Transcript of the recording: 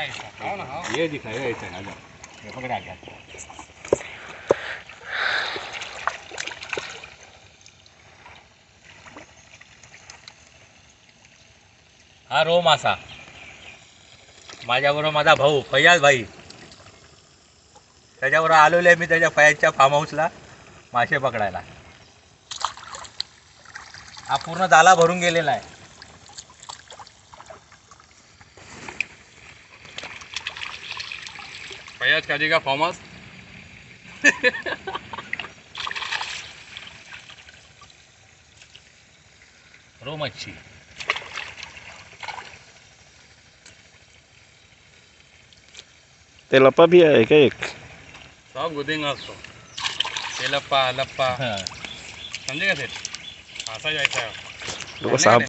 ये दिखा ये ऐसा आजा ये पकड़ आ गया हा रो मासा माझ्याबरोबर माझा भाऊ फैयाज भाई त्याच्याबरोबर आलेलो आहे मी त्याच्या फैयाजच्या फार्म हाऊसला मासे पकडायला. हा पूर्ण जाळा भरून गेलेला आहे. फैयाज काजी का फार्म हाऊस रो मच्छी ते लपा भी आहे का एक सब गुदेंगा उसको ये लप्पा लप्पा समझेगा सेठ ऐसा जायचा है सांप